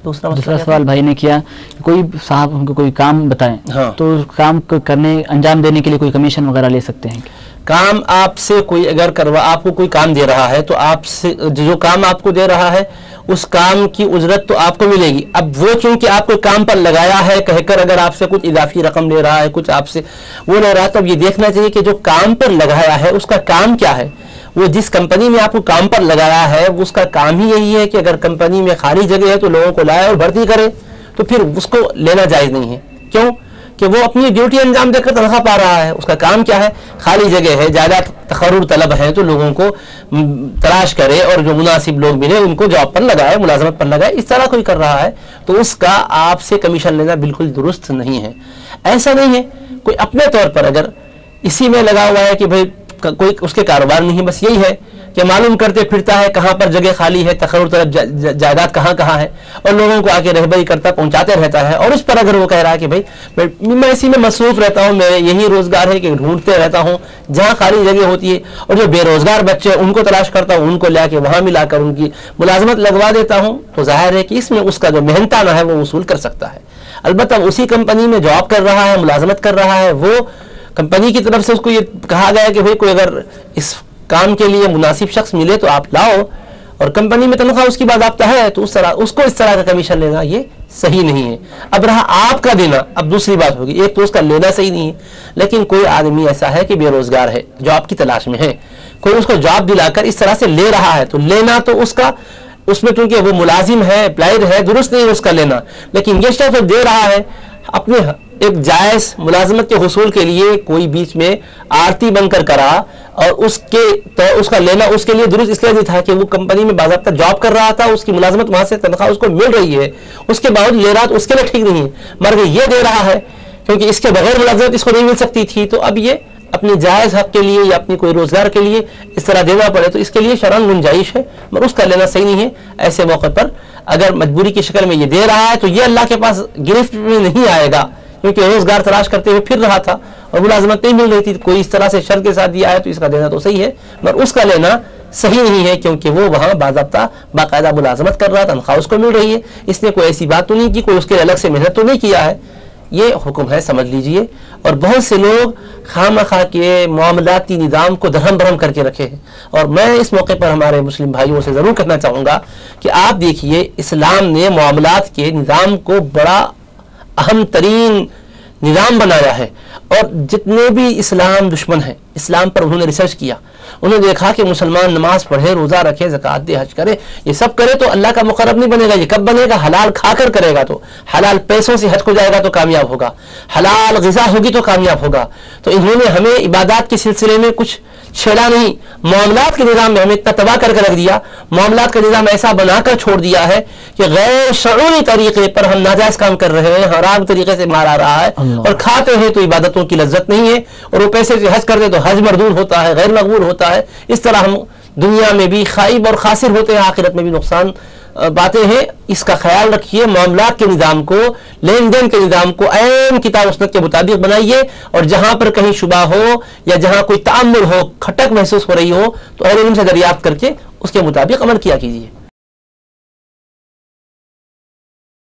دوسرا سوال بھائی نے کیا، کوئی صاحب ہم کو کوئی کام بتائیں تو کام کرنے انجام دینے کے لیے کوئی کمیشن وغیرہ لے سکتے ہیں؟ کام آپ سے کوئی اگر آپ کو کوئی کام دے رہا ہے تو آپ سے جو کام آپ کو دے رہا ہے اس کام کی اجرت تو آپ کو ملے گی. اب وہ چونکہ آپ کو کام پر لگایا ہے کہہ کر اگر آپ سے کچھ اضافی رقم لے رہا ہے، کچھ آپ سے وہ لے رہا ہے، تب یہ دیکھنا چاہیے کہ جو کام پر لگایا ہے اس کا کام کیا ہے. وہ جس کمپنی میں آپ کو کام پر لگایا ہے اس کا کام ہی یہی ہے کہ اگر کمپنی میں خالی جگہ ہے تو لوگوں کو لائے اور بھرتی کرے، تو پھر اس کو لینا جائز نہیں ہے. کیوں کہ وہ اپنی ڈیوٹی انجام دے کر تنخواہ پا رہا ہے. اس کا کام کیا ہے؟ خالی جگہ ہے، زیادہ تقرر طلب ہے تو لوگوں کو تلاش کرے اور جو مناسب لوگ ملے ان کو جاب پر لگائے، ملازمت پر لگائے. اس طرح کوئی کر رہا ہے تو اس کا آپ سے کمیشن لینا بالکل درست نہیں ہے. ایسا نہیں ہے کوئی اپنے طور پر اگر اسی میں لگا ہوا ہے کہ بھئی کوئی اس کے کاروبار نہیں ہے، بس یہی ہے کہ معلوم کرتے پھرتا ہے کہاں پر جگہ خالی ہے، تقرر طلب جائیداد کہاں کہاں ہے، اور لوگوں کو آگے رہبری کرتا پہنچاتے رہتا ہے. اور اس پر اگر وہ کہہ رہا ہے کہ بھائی میں اسی میں مصروف رہتا ہوں، میرے یہی روزگار ہے کہ ڈھونڈتے رہتا ہوں جہاں خالی جگہ ہوتی ہے، اور جو بے روزگار بچے ان کو تلاش کرتا ہوں، ان کو لا کے وہاں ملا کر ان کی ملازمت لگوا دیتا ہوں، تو ظاہر ہے کہ اس میں اس کا جو محنتانہ ہے وہ وصول کر سکتا ہے. البتہ اسی کمپنی میں جاب کر رہا ہے، ملازمت کر رہا ہے، وہ کمپنی کی طرف سے اس کو یہ کہا گیا کہ بھئی کوئی اگر اس کام کے لیے مناسب شخص ملے تو آپ لاؤ، اور کمپنی میں تنخواہ اس کی باضابطہ ہے تو اس کو اس طرح کا کمیشن لینا یہ صحیح نہیں ہے. اب رہا آپ کا دینا، اب دوسری بات ہوگی. ایک تو اس کا لینا صحیح نہیں ہے، لیکن کوئی آدمی ایسا ہے کہ بے روزگار ہے، جاب کی تلاش میں ہے، کوئی اس کو جاب دلا کر اس طرح سے لے رہا ہے، تو لینا تو اس میں چونکہ وہ ملازم ہے، اپلائڈ ہے، درست نہیں ہے اس کا لینا. لیکن یہ شخص دے رہا ہے اپنے ایک جائز ملازمت کے حصول کے لیے، کوئی بیچ میں آرتی بن کر کرا، اور اس کا لینا اس کے لیے درست اس لیے نہیں تھا کہ وہ کمپنی میں باضابطہ جاب کر رہا تھا، اس کی ملازمت وہاں سے تنخواہ اس کو مل رہی ہے، اس کے باوجود لے رہا تو اس کے لیے ٹھیک نہیں ہے. مگر یہ دے رہا ہے کیونکہ اس کے بغیر ملازمت اس کو نہیں مل سکتی تھی، تو اب یہ اپنے جائز حق کے لیے یا اپنی کوئی روزگار کے لیے اس طرح دینا پڑے تو اس کے لیے شرعاً گنجائش ہے، مگر اس کا لینا صحیح نہیں ہے. ایسے موقع پر اگر مجبوری کی شکل میں یہ دے رہا ہے تو یہ اللہ کے پاس گرفت میں نہیں آئے گا، کیونکہ روزگار تلاش کرتے ہوئے پھر رہا تھا اور ملازمت نہیں مل رہی تھی. کوئی اس طرح سے شرط کے ساتھ دیا ہے تو اس کا دینا تو صحیح ہے، مگر اس کا لینا صحیح نہیں ہے، کیونکہ وہ وہاں باضابطہ باقاعدہ ملازمت کر رہا ہے، تنخواہ اس کو مل رہی ہے، اس نے کوئی ایسی بات تو نہیں کی، کوئی اس کے الگ سے محنت تو نہیں کیا ہے. یہ حکم ہے، سمجھ لیجئے. اور بہت سے لوگ خامخواہ کے معاملاتی نظام کو درہم برہم کر کے رکھے ہیں. اور میں اس موقع پر ہمارے مسلم بھائیوں سے ضرور کہنا چاہوں گا کہ آپ دیکھیے اسلام نے معاملات کے نظام کو بڑا اہم ترین نظام بنایا ہے، اور جتنے بھی اسلام دشمن ہیں اسلام پر انہوں نے ریسرچ کیا، انہوں نے دیکھا کہ مسلمان نماز پڑھے، روزہ رکھے، زکوٰۃ دے، حج کرے، یہ سب کرے تو اللہ کا مقرب نہیں بنے گا. یہ کب بنے گا؟ حلال کھا کر کرے گا تو، حلال پیسوں سے حج کو جائے گا تو کامیاب ہوگا، حلال غذا ہوگی تو کامیاب ہوگا. تو انہوں نے ہمیں عبادات کے سلسلے میں کچھ چھیڑا نہیں، معاملات کے نظام میں ہمیں اتنا تباہ کر کے رکھ دیا، معاملات کا نظام ایسا بنا کر چھوڑ دیا ہے کہ غیر شعوری طریقے پر ہم ناجائز کام کر رہے ہیں، حرام طریقے سے مار آ رہا ہے، اور کھاتے ہیں تو عبادتوں کی لذت نہیں ہے، اور وہ پیسے سے حج کرتے تو حج مردود ہوتا ہے، غیر مقبول ہوتا ہے. اس طرح ہم دنیا میں بھی خائب اور خاسر ہوتے ہیں، آخرت میں بھی نقصان باتیں ہیں. اس کا خیال رکھیے، معاملات کے نظام کو، لین دین کے نظام کو عین کتاب و سنت کے مطابق بنائیے، اور جہاں پر کہیں شبہ ہو یا جہاں کوئی تعامل ہو، کھٹک محسوس ہو رہی ہو تو اہل علم سے دریافت کر کے اس کے مطابق عمل کیا کیجیے.